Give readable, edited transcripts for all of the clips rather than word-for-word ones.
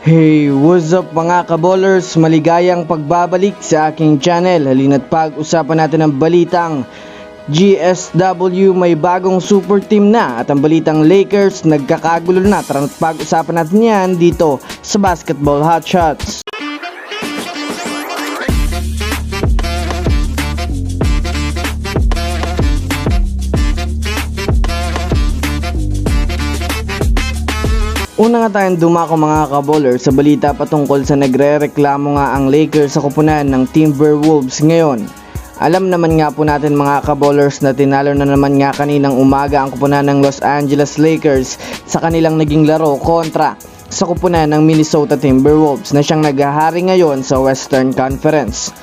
Hey, what's up mga kaballers? Maligayang pagbabalik sa aking channel. Halina't pag-usapan natin ang balitang GSW may bagong super team na at ang balitang Lakers nagkakagulo na. Tara't pag-usapan natin yan dito sa Basketball Hotshots. Una nga tayong dumako mga kaballers sa balita patungkol sa nagre-reklamo nga ang Lakers sa kupunan ng Timberwolves ngayon. Alam naman nga po natin mga kaballers na tinalo na naman nga kaninang umaga ang kupunan ng Los Angeles Lakers sa kanilang naging laro kontra sa kupunan ng Minnesota Timberwolves na siyang naghahari ngayon sa Western Conference.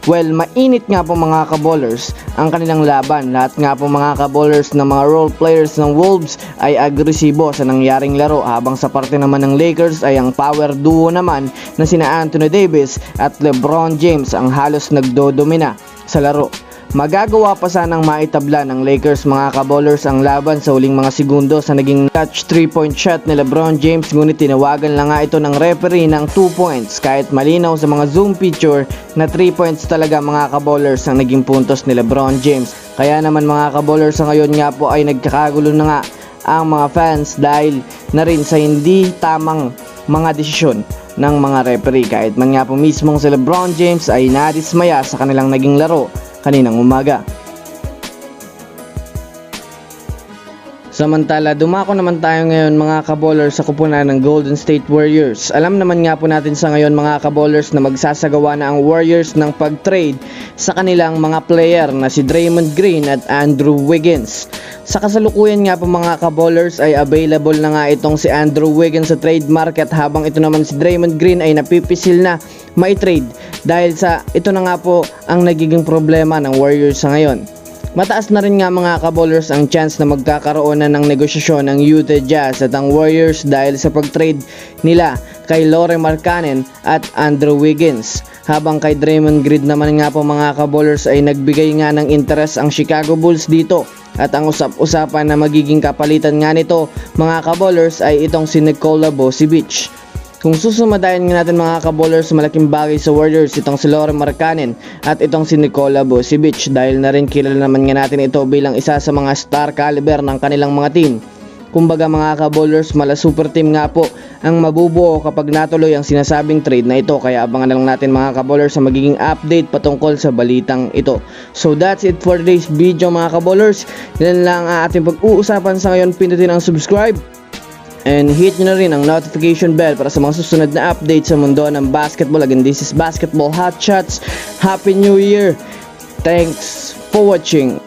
Well, mainit nga po mga kaballers ang kanilang laban. Lahat nga po mga kaballers na mga role players ng Wolves ay agresibo sa nangyaring laro, habang sa parte naman ng Lakers ay ang power duo naman na sina Anthony Davis at LeBron James ang halos nagdodomina sa laro. Magagawa pa sanang maitabla ng Lakers mga kaballers ang laban sa huling mga segundo sa naging clutch 3-point shot ni LeBron James, ngunit tinawagan lang nga ito ng referee ng 2 points kahit malinaw sa mga zoom picture na 3 points talaga mga kaballers ang naging puntos ni LeBron James. Kaya naman mga kaballers sa ngayon nga po ay nagkakagulo na nga ang mga fans dahil na rin sa hindi tamang mga desisyon ng mga referee, kahit man nga po mismong si LeBron James ay nadismaya sa kanilang naging laro kaninang umaga. Samantala, dumako naman tayo ngayon mga kaballers sa kupunan ng Golden State Warriors. Alam naman nga po natin sa ngayon mga kaballers na magsasagawa na ang Warriors ng pag-trade sa kanilang mga player na si Draymond Green at Andrew Wiggins. Sa kasalukuyan nga po mga kaballers ay available na nga itong si Andrew Wiggins sa trade market, habang ito naman si Draymond Green ay napipisil na mai-trade dahil sa ito na nga po ang nagiging problema ng Warriors sa ngayon. Mataas na rin nga mga kaballers ang chance na magkakaroon na ng negosasyon ng Utah Jazz at ang Warriors dahil sa pag-trade nila kay Lauri Markkanen at Andrew Wiggins. Habang kay Draymond Green naman nga po mga kaballers ay nagbigay nga ng interes ang Chicago Bulls dito, at ang usap-usapan na magiging kapalitan nga nito mga kaballers ay itong si Nikola Vucevic. Kung susumadayan nga natin mga kaballers, malaking bagay sa Warriors itong si Lauri Markkanen at itong si Nikola Vucevic dahil na rin kilala naman nga natin ito bilang isa sa mga star caliber ng kanilang mga team. Kumbaga mga kaballers, mala super team nga po ang mabubuo kapag natuloy ang sinasabing trade na ito, kaya abangan lang natin mga kaballers sa magiging update patungkol sa balitang ito. So that's it for today's video mga kaballers. Yan lang ang ating pag-uusapan sa ngayon. Pindutin ang subscribe and hit nyo na rin ang notification bell para sa mga susunod na update sa mundo ng basketball. Again, this is Basketball Hotshots. Happy New Year! Thanks for watching.